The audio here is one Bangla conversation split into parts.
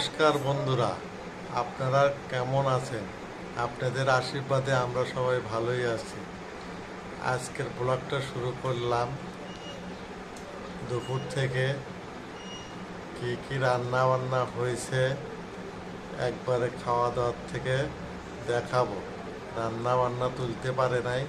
নমস্কার বন্ধুরা, আপনারা কেমন আছেন? আপনাদের আশীর্বাদে আমরা সবাই ভালোই আছি। আজকের ব্লগটা শুরু করলাম দুপুর থেকে। কি কি রান্না বান্না হয়েছে একবারে খাওয়া দাওয়ার থেকে দেখাবো। রান্না বান্না তুলতে পারে নাই,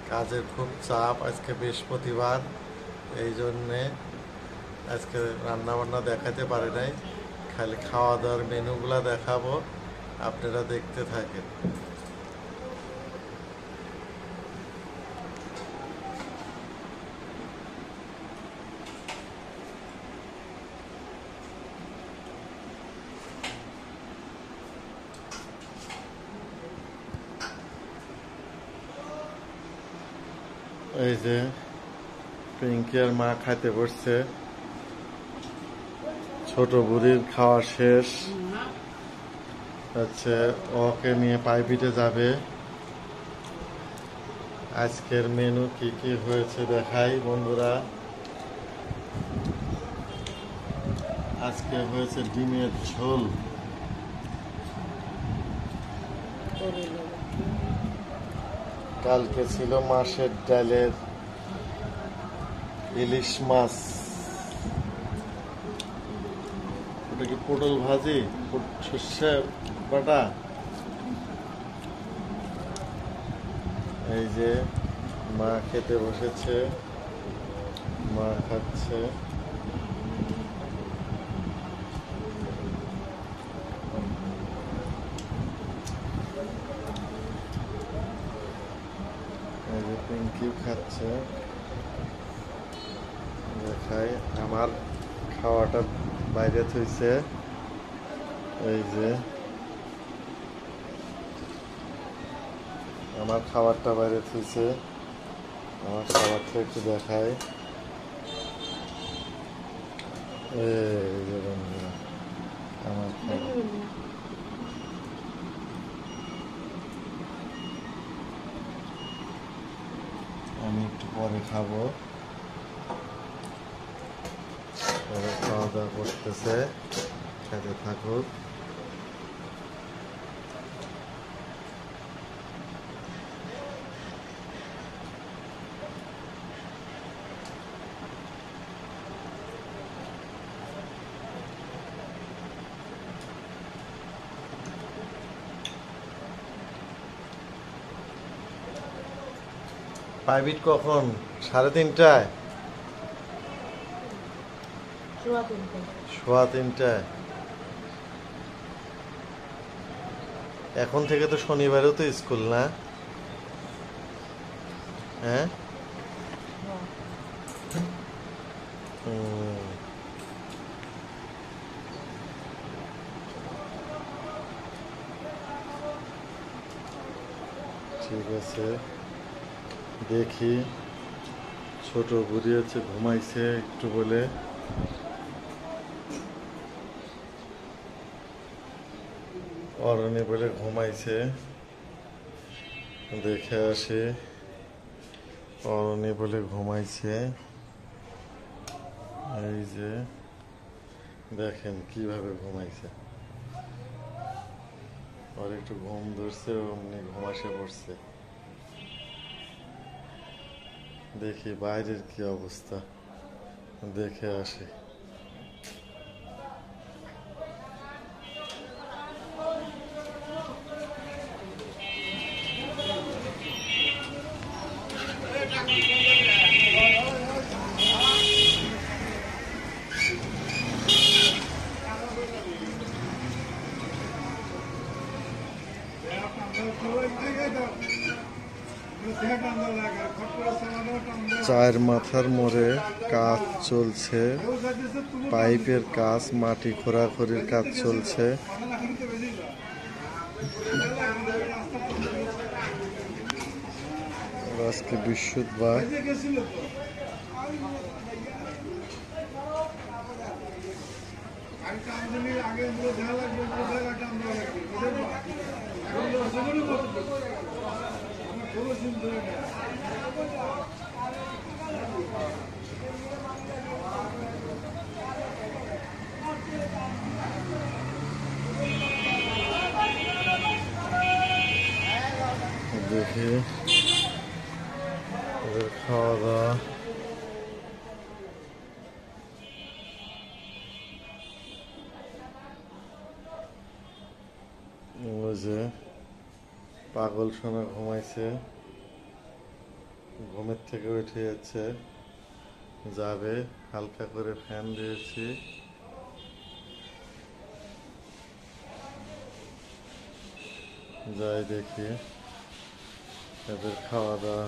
কাজের খুব চাপ। আজকে বৃহস্পতিবার, এই জন্যে আজকে রান্না বান্না দেখাতে পারে নাই। খালি খাওয়া দাওয়ার মেনুগুলা দেখাবো, আপনারা দেখতে থাকেন। এই যে পিঙ্কি আর মা খাইতে বসছে। ছোট বুড়ির খাওয়া শেষ হচ্ছে, ওকে নিয়ে পাইপিটে যাবে। আজকের মেনু কি কি হয়েছে দেখাই বন্ধুরা। আজকে হয়েছে ডিমের ঝোল, কালকে ছিল মাছের ডালের ইলিশ মাছ, ওটা কি পটল ভাজি, সর্ষে বাটা। এই যে মা খেতে বসেছে, মা খাচ্ছে। এই যে পিঙ্কিও খাচ্ছে। দেখাই আমার খাওয়াটা বাইরে থইছে। এই যে আমার খাবারটা বাইরে থইছে, আমার খাবারটা একটু দেখাই। এই যে বন্ধুরা আমার খাবার, আমি একটু পরে খাবো। পরে খাওয়া দাওয়া করতেছে, খেতে থাকুক। প্রাইভেট কখন? 3:30টায়, 3:15টায়। এখন থেকে তো শনিবারেও তো স্কুল না? হ্যাঁ, ঠিক আছে। দেখি ছোট বুড়ি হচ্ছে ঘুমাইছে একটু বলে, অরণি বলে ঘুমাইছে। দেখে আসি, অরণি বলে ঘুমাইছে। এই যে দেখেন কিভাবে ঘুমাইছে, ওর একটু ঘুম ধরছে, অমনি ঘুমাসে পড়ছে। দেখি বাইরের কি অবস্থা, দেখে আসি। চার মাথার মোড়ে কাজ চলছে, পাইপের কাজ, মাটি খোঁড়াখুড়ির কাজ চলছে। আজকে বৃহস্পতিবার। দেখি ওদের খাওয়া দাওয়া। ওই যে পাগল সোনা ঘুমাইছে, ঘুমের থেকে উঠে যাচ্ছে, যাবে। হালকা করে ফ্যান দিয়েছি। যাই দেখি এদের খাওয়া দাওয়া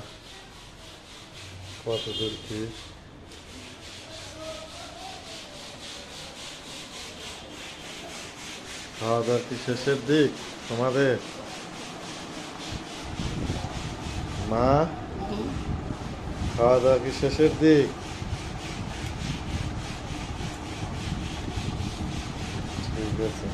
কত দূর কি। খাওয়া দাওয়া কি শেষের দিক তোমাদের? মা, খাওয়া দাওয়া কি শেষের দিক? ঠিক আছে।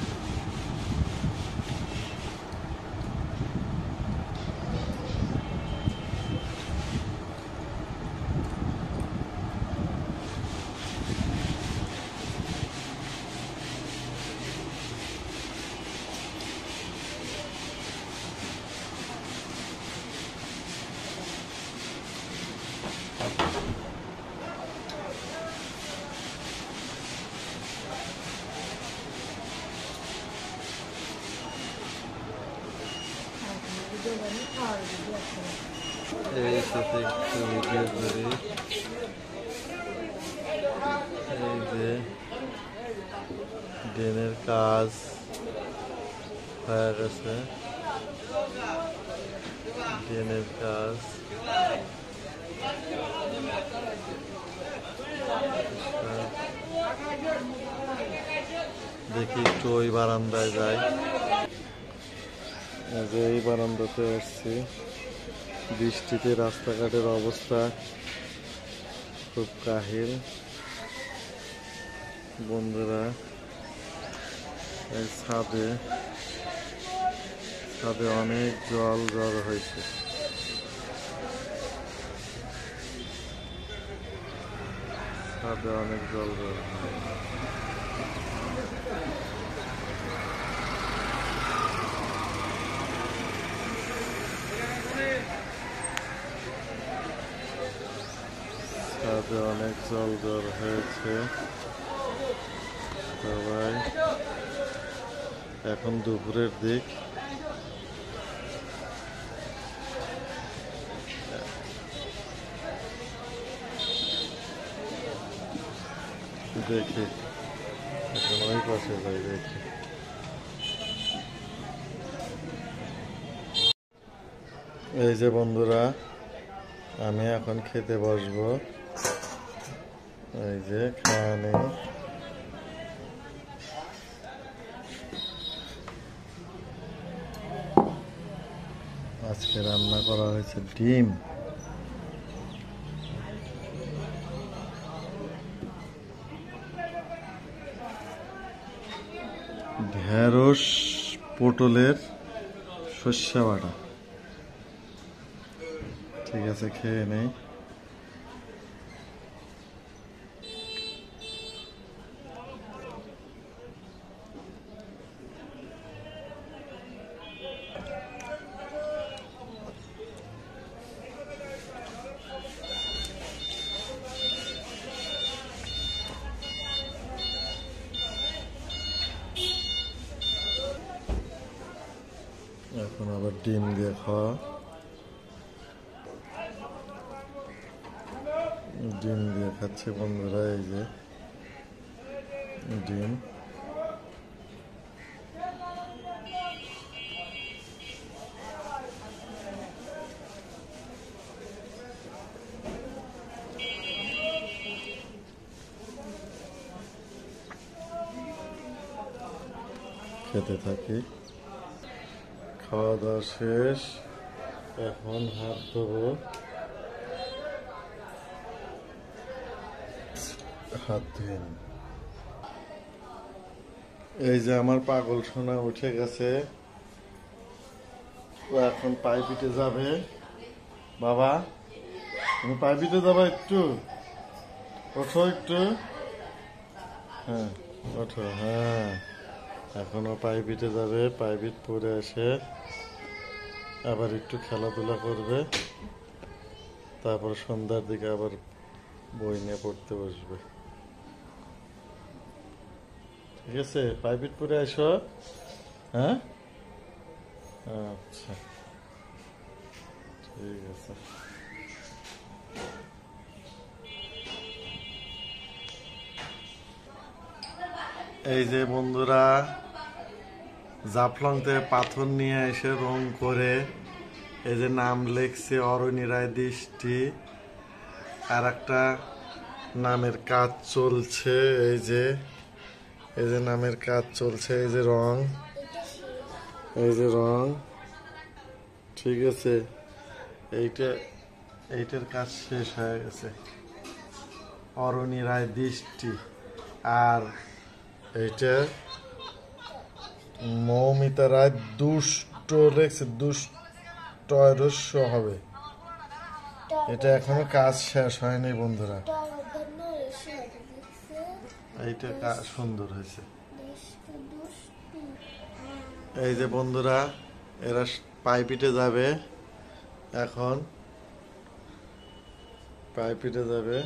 এই সাথে একটু ভিডিও করি। এই যে ড্রেনের কাজ হয়ে গেছে, ড্রেনের কাজ। দেখি একটু ওই বারান্দায় যাই। এই বারান্দাতে আসছি। বৃষ্টিতে রাস্তাঘাটের অবস্থা খুব কাহিল বন্ধুরা। এই ছাদে অনেক জল জড়ো হয়েছে। ছাদে অনেক জল জড়ো হয়েছে। ছাদে অনেক জল জড়ো হয়েছে সবাই। এখন দুপুরের দিক। দেখি এখন ওই পাশে যাই দেখি। এই যে বন্ধুরা, আমি এখন খেতে বসবো। এই যে খাওয়া নেই। আজকে রান্না করা হয়েছে ডিম, ঢেঁড়স, পটলের সর্ষে বাটা। ঠিক আছে, খেয়ে নেই। এখন আবার ডিম দিয়ে খাওয়া। ডিম দিয়ে খাচ্ছে বন্ধুরা। এই যে ডিম। খেতে থাকি। খাওয়া দাওয়া শেষ, এখন হাত ধোবো। হাত ধুয়ে নিই। এই যে আমার পাগল সোনা উঠে গেছে, ও এখন পাইপিটে যাবে। বাবা, তুমি পাইপিটে যাবা? একটু ওঠো, একটু। হ্যাঁ ওঠো। হ্যাঁ, এখনো পাইপিটে যাবে। পাইপিট পরে এসে আবার একটু খেলাধুলা করবে, তারপর সন্ধ্যার দিকে আবার বই নিয়ে পড়তে বসবে। ঠিক আছে, প্রাইভেট পড়ে আসো। হ্যাঁ, আচ্ছা, ঠিক আছে। এই যে বন্ধুরা, জাফলং থেকে পাথর নিয়ে এসে রং করে এই যে নাম লেখছে অরণি রায় দৃষ্টি। আর একটা নামের কাজ চলছে, এই যে নামের কাজ চলছে, এই যে রং, এই যে রং। ঠিক আছে, এইটার কাজ শেষ হয়ে গেছে, অরণি রায় দৃষ্টি। আর এইটা মৌমিতা রায় দুষ্ট লেখছে, দুষ্ট রস্য হবে। এটা এখনো কাজ শেষ হয়নি বন্ধুরা। এইটা কাজ সুন্দর হয়েছে। এই যে বন্ধুরা, এরা পাইপিটে যাবে এখন, পাইপিটে যাবে।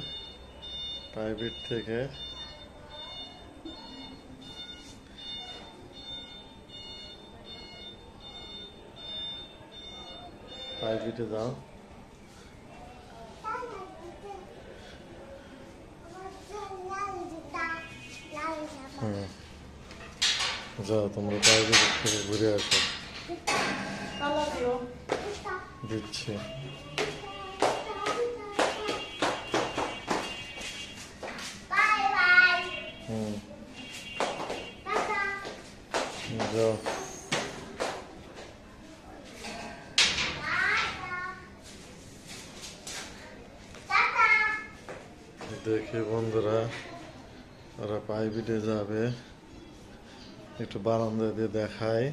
পাইপিট থেকে পাইপিটে যাও। যাও তোমরা পাইপিট থেকে ঘুরে আসো, দিচ্ছি। যাও। দেখি বন্ধুরা, ওরা প্রাইভেটে যাবে, একটু বারান্দা দিয়ে দেখায়।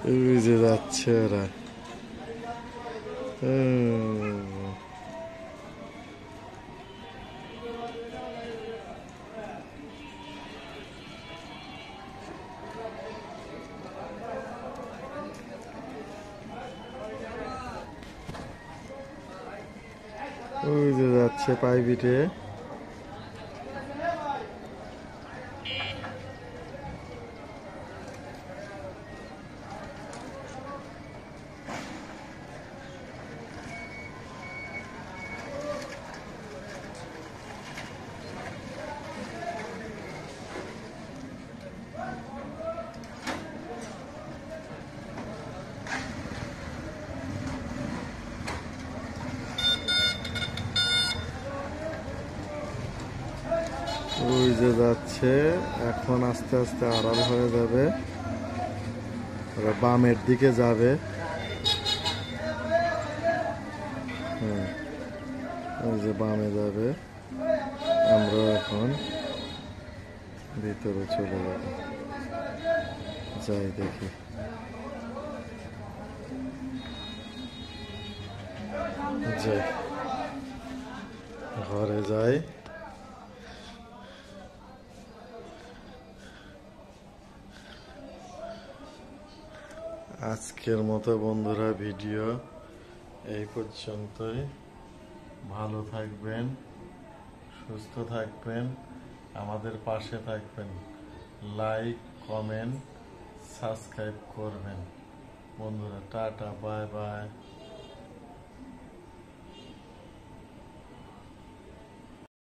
ওই যে যাচ্ছে ওরা। ওই যে যাচ্ছে প্রাইভেটে। ওই যে যাচ্ছে, এখন আস্তে আস্তে আড়াল হয়ে যাবে, ওরা বামের দিকে যাবে। ওই যে বামে যাবে, আমরা এখন ভিতরে চলে যাব। যাই দেখি। যাই, ঘরে যাই। আজকের মতো বন্ধুরা ভিডিও এই পর্যন্তই। ভালো থাকবেন, সুস্থ থাকবেন, আমাদের পাশে থাকবেন, লাইক, কমেন্ট, সাবস্ক্রাইব করবেন বন্ধুরা। Tata, bye bye.